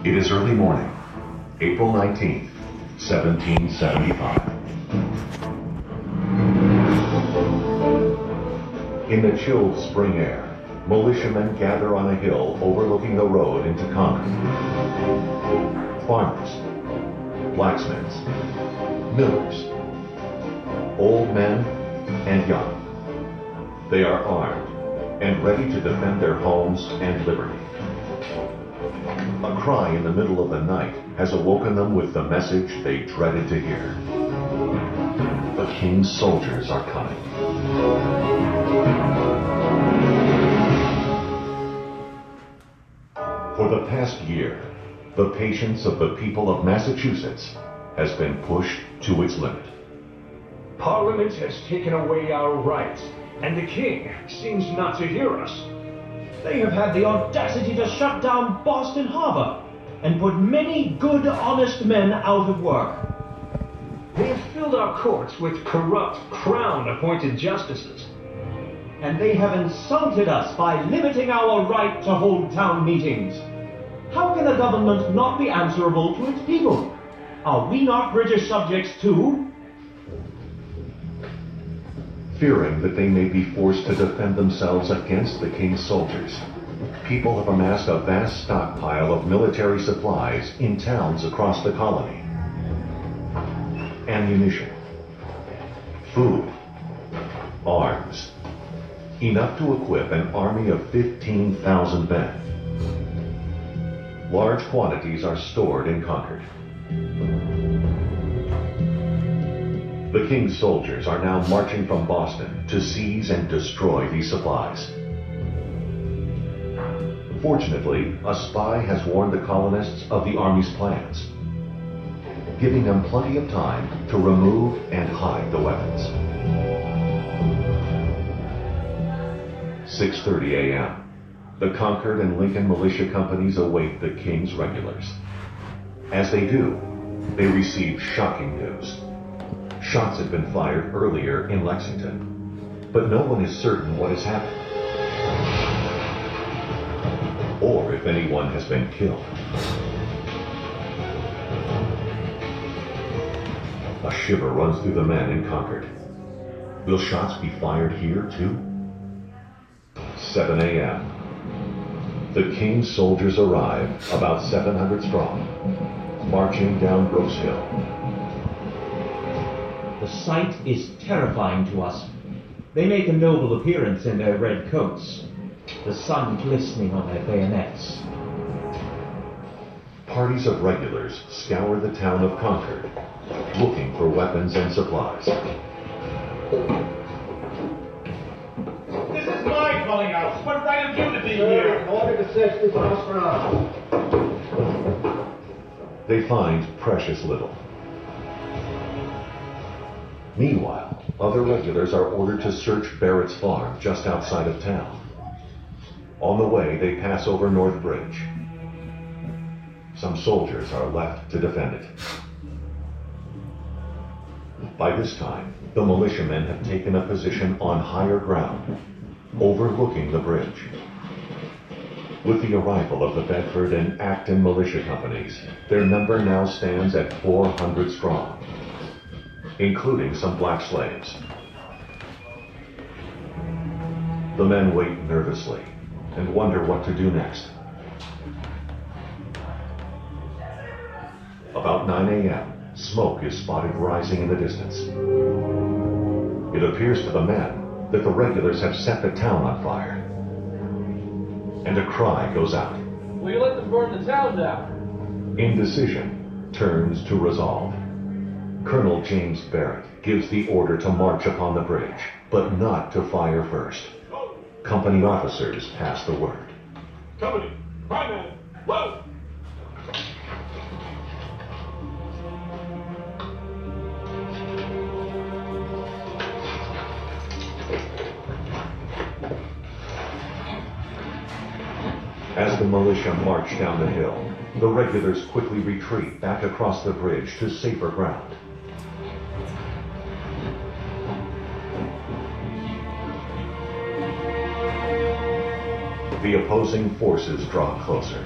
It is early morning, April 19th, 1775. In the chilled spring air, militiamen gather on a hill overlooking the road into Concord. Farmers, blacksmiths, millers, old men and young. They are armed and ready to defend their homes and liberty. A cry in the middle of the night has awoken them with the message they dreaded to hear. The king's soldiers are coming. For the past year, the patience of the people of Massachusetts has been pushed to its limit. Parliament has taken away our rights, and the king seems not to hear us. They have had the audacity to shut down Boston Harbor and put many good, honest men out of work. They have filled our courts with corrupt, crown-appointed justices. And they have insulted us by limiting our right to hold town meetings. How can a government not be answerable to its people? Are we not British subjects too? Fearing that they may be forced to defend themselves against the king's soldiers, people have amassed a vast stockpile of military supplies in towns across the colony. Ammunition, food, arms, enough to equip an army of 15,000 men. Large quantities are stored in Concord. The king's soldiers are now marching from Boston to seize and destroy these supplies. Fortunately, a spy has warned the colonists of the army's plans, giving them plenty of time to remove and hide the weapons. 6:30 a.m. The Concord and Lincoln militia companies await the king's regulars. As they do, they receive shocking news. Shots had been fired earlier in Lexington, but no one is certain what has happened, or if anyone has been killed. A shiver runs through the men in Concord. Will shots be fired here too? 7 a.m. The king's soldiers arrive, about 700 strong, marching down Brooks Hill. The sight is terrifying to us. They make a noble appearance in their red coats, the sun glistening on their bayonets. Parties of regulars scour the town of Concord, looking for weapons and supplies. This is my calling out. What right have you to be here? Order to search this house for us. They find precious little. Meanwhile, other regulars are ordered to search Barrett's farm just outside of town. On the way, they pass over North Bridge. Some soldiers are left to defend it. By this time, the militiamen have taken a position on higher ground, overlooking the bridge. With the arrival of the Bedford and Acton militia companies, their number now stands at 400 strong, including some black slaves. The men wait nervously and wonder what to do next. About 9 a.m., smoke is spotted rising in the distance. It appears to the men that the regulars have set the town on fire. And a cry goes out. Will you let them burn the town down? Indecision turns to resolve. Colonel James Barrett gives the order to march upon the bridge, but not to fire first. Company officers pass the word. Company, right man, whoa! As the militia march down the hill, the regulars quickly retreat back across the bridge to safer ground. The opposing forces draw closer.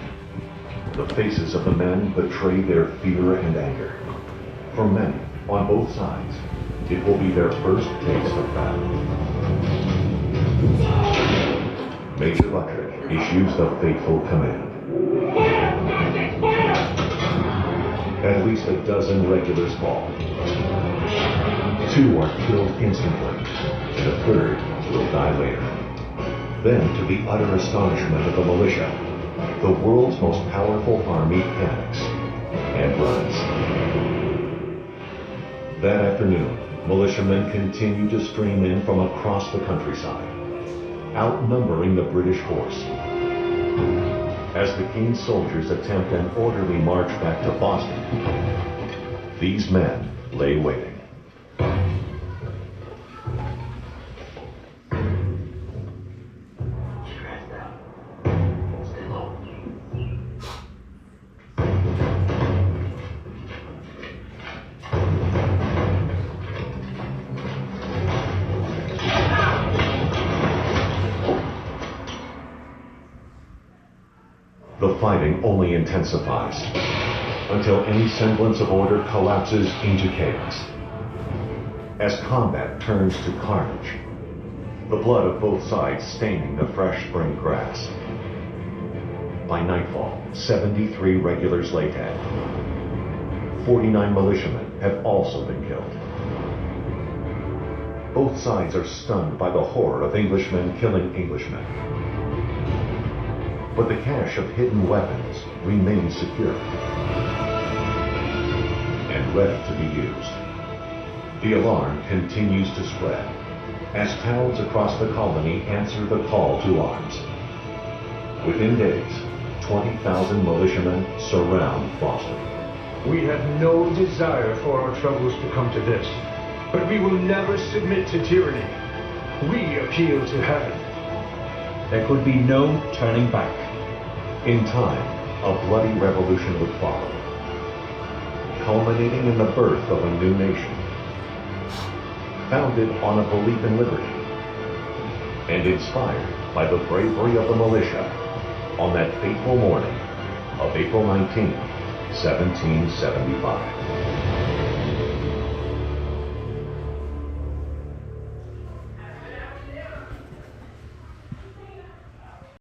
The faces of the men betray their fear and anger. For many, on both sides, it will be their first taste of battle. Major Luttridge issues the fateful command. At least a dozen regulars fall. 2 are killed instantly, and a 3rd will die later. Then, to the utter astonishment of the militia, the world's most powerful army panics and runs. That afternoon, militiamen continue to stream in from across the countryside, outnumbering the British force. As the King's soldiers attempt an orderly march back to Boston, these men lay waiting. The fighting only intensifies until any semblance of order collapses into chaos. As combat turns to carnage, the blood of both sides staining the fresh spring grass. By nightfall, 73 regulars lay dead. 49 militiamen have also been killed. Both sides are stunned by the horror of Englishmen killing Englishmen. But the cache of hidden weapons remains secure and ready to be used. The alarm continues to spread as towns across the colony answer the call to arms. Within days, 20,000 militiamen surround Boston. We have no desire for our troubles to come to this, but we will never submit to tyranny. We appeal to heaven. There could be no turning back. In time, a bloody revolution would follow, culminating in the birth of a new nation, founded on a belief in liberty, and inspired by the bravery of the militia on that fateful morning of April 19, 1775.